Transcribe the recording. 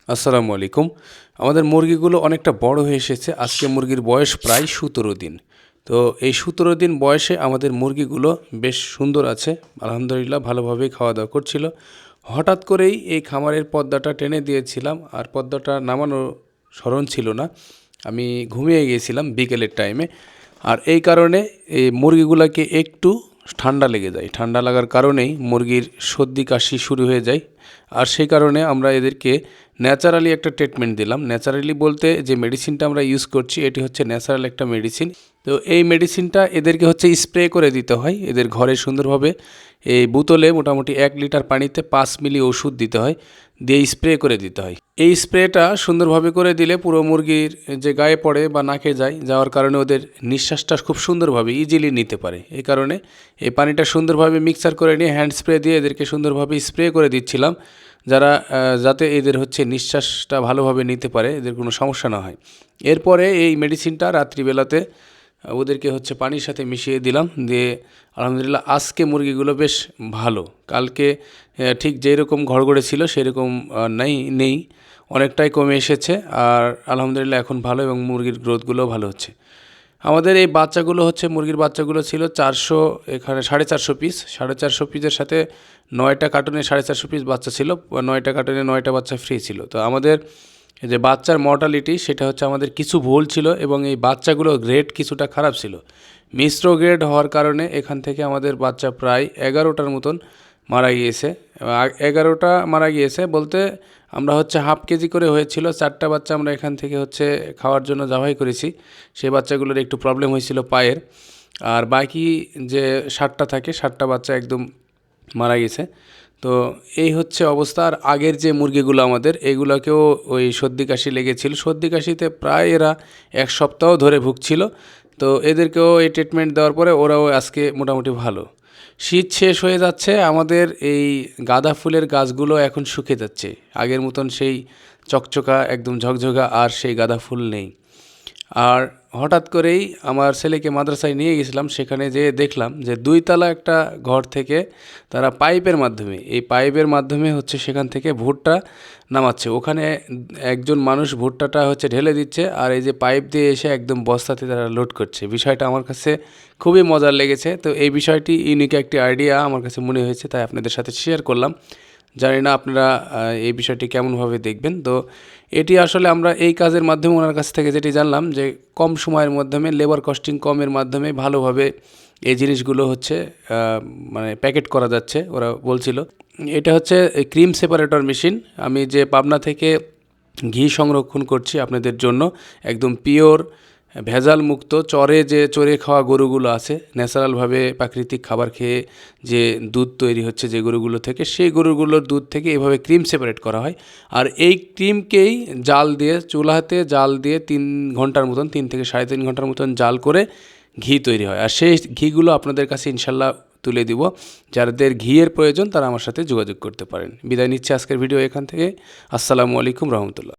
আসসালামু আলাইকুম। আমাদের মুরগিগুলো অনেকটা বড় হয়ে এসেছে। আজকে মুরগির বয়স প্রায় ১৭ দিন। তো এই ১৭ দিন বয়সে আমাদের মুরগিগুলো বেশ সুন্দর আছে। আলহামদুলিল্লাহ ভালোভাবেই খাওয়া-দাওয়া করছিল। হঠাৎ করেই এই খামারের পর্দাটা টেনে দিয়েছিলাম, আর পর্দাটা নামানোর স্মরণ ছিল না। আমি ঘুমিয়ে গিয়েছিলাম বিকেলের টাইমে। আর এই কারণে এই মুরগিগুলাকে একটু ঠান্ডা লেগে যায়। ঠান্ডা লাগার কারণেই মুরগির সর্দি কাশি শুরু হয়ে যায়। আর সেই কারণে আমরা এদেরকে ন্যাচারালি একটা ট্রিটমেন্ট দিলাম। ন্যাচারালি বলতে যে মেডিসিনটা আমরা ইউজ করছি এটি হচ্ছে ন্যাচারাল একটা মেডিসিন। তো এই মেডিসিনটা এদেরকে হচ্ছে স্প্রে করে দিতে হয়। এদের ঘরে সুন্দরভাবে এই বোতলে মোটামুটি ১ লিটার পানিতে ৫ মিলি ওষুধ দিতে হয়, দিয়ে স্প্রে করে দিতে হয়। এই স্প্রেটা সুন্দরভাবে করে দিলে পুরো মুরগির যে গায়ে পড়ে বা নাকে যায়, যাওয়ার কারণে ওদের নিঃশ্বাসটা খুব সুন্দরভাবে ইজিলি নিতে পারে। এই কারণে এই পানিটা সুন্দরভাবে মিক্সার করে নিয়ে হ্যান্ড স্প্রে দিয়ে এদেরকে সুন্দরভাবে স্প্রে করে দিচ্ছিলাম, যাতে এদের হচ্ছে নিঃশ্বাসটা ভালোভাবে নিতে পারে, এদের কোনো সমস্যা না হয়। এরপরে এই মেডিসিনটা রাত্রিবেলাতে ওদেরকে হচ্ছে পানির সাথে মিশিয়ে দিলাম, দিয়ে আলহামদুলিল্লাহ আজকে মুরগিগুলো বেশ ভালো। কালকে ঠিক যেই রকম ঘরগড়ে ছিল সেরকম নেই, অনেকটাই কমে এসেছে। আর আলহামদুলিল্লাহ এখন ভালো এবং মুরগির গ্রোথগুলোও ভালো হচ্ছে। আমাদের এই বাচ্চাগুলো হচ্ছে মুরগির বাচ্চাগুলো ছিল ৪০০, এখানে ৪৫০ পিস। ৪৫০ পিসের সাথে ৯টা কার্টুনে ৪৫০ পিস বাচ্চা ছিল। ৯টা কার্টুনে ৯টা বাচ্চা ফ্রি ছিল। তো আমাদের যে বাচ্চার মর্টালিটি সেটা হচ্ছে আমাদের কিছু ভুল ছিল, এবং এই বাচ্চাগুলো গ্রেড কিছুটা খারাপ ছিল। মিশ্র গ্রেড হওয়ার কারণে এখান থেকে আমাদের বাচ্চা প্রায় ১১টার মতন মারা গিয়েছে। ১১টা মারা গিয়েছে বলতে আমরা হচ্ছে হাফ কেজি করে হয়েছিল, 4টা বাচ্চা আমরা এখান থেকে হচ্ছে খাওয়ার জন্য জবাই করেছি। সেই বাচ্চাগুলোর একটু প্রবলেম হয়েছিল পায়ের, আর বাকি যে 60টা থাকে 60টা বাচ্চা একদম মারা গেছে। তো এই হচ্ছে অবস্থা। আর আগের যে মুরগিগুলো আমাদের, এগুলোকেও ওই সর্দি কাশি লেগেছিল। সর্দি কাশিতে প্রায় এরা ১ সপ্তাহ ধরে ভুগছিল। তো এদেরকেও এই ট্রিটমেন্ট দেওয়ার পরে ওরাও আজকে মোটামুটি ভালো। শীত শেষ হয়ে যাচ্ছে, আমাদের এই গাঁদা ফুলের গাছগুলো এখন শুকিয়ে যাচ্ছে। আগের মতন সেই চকচকা একদম ঝকঝকা আর সেই গাঁদা ফুল নেই। আর হঠাৎ করেই আমার ছেলেকে মাদ্রাসায় নিয়ে গেছিলাম, সেখানে যেয়ে দেখলাম যে ২ তলা একটা ঘর থেকে তারা পাইপের মাধ্যমে হচ্ছে সেখান থেকে ভুট্টা নামাচ্ছে। ওখানে একজন মানুষ ভুট্টাটা হচ্ছে ঢেলে দিচ্ছে, আর এই যে পাইপ দিয়ে এসে একদম বস্তাতে তারা লোড করছে। বিষয়টা আমার কাছে খুবই মজার লেগেছে। তো এই বিষয়টি ইউনিক একটি আইডিয়া আমার কাছে মনে হয়েছে, তাই আপনাদের সাথে শেয়ার করলাম। জানি না আপনারা এই বিষয়টি কেমনভাবে দেখবেন। তো এটি আসলে আমরা এই কাজের মাধ্যমে ওনার কাছ থেকে যেটি জানলাম যে কম সময়ের মাধ্যমে, লেবার কস্টিং কমের মাধ্যমে ভালোভাবে এই জিনিসগুলো হচ্ছে মানে প্যাকেট করা যাচ্ছে। ওরা বলছিল এটা হচ্ছে ক্রিম সেপারেটর মেশিন। আমি যে পাবনা থেকে ঘি সংরক্ষণ করছি আপনাদের জন্য, একদম পিওর ভেজাল মুক্ত চরে খাওয়া গরুগুলো আছে, ন্যাচারালভাবে প্রাকৃতিক খাবার খেয়ে যে দুধ তৈরি হচ্ছে যে গরুগুলো থেকে, সেই গরুগুলোর দুধ থেকে এভাবে ক্রিম সেপারেট করা হয়। আর এই ক্রিমকেই চুলাতে জাল দিয়ে ৩ ঘন্টার মতন, ৩ থেকে ৩.৫ ঘন্টার মতন জাল করে ঘি তৈরি হয়। আর সেই ঘিগুলো আপনাদের কাছে ইনশাল্লাহ তুলে দিব। যাদের ঘিয়ের প্রয়োজন তারা আমার সাথে যোগাযোগ করতে পারেন। বিদায় নিচ্ছে আজকের ভিডিও এখান থেকে। আসসালামু আলাইকুম রহমতুল্লাহ।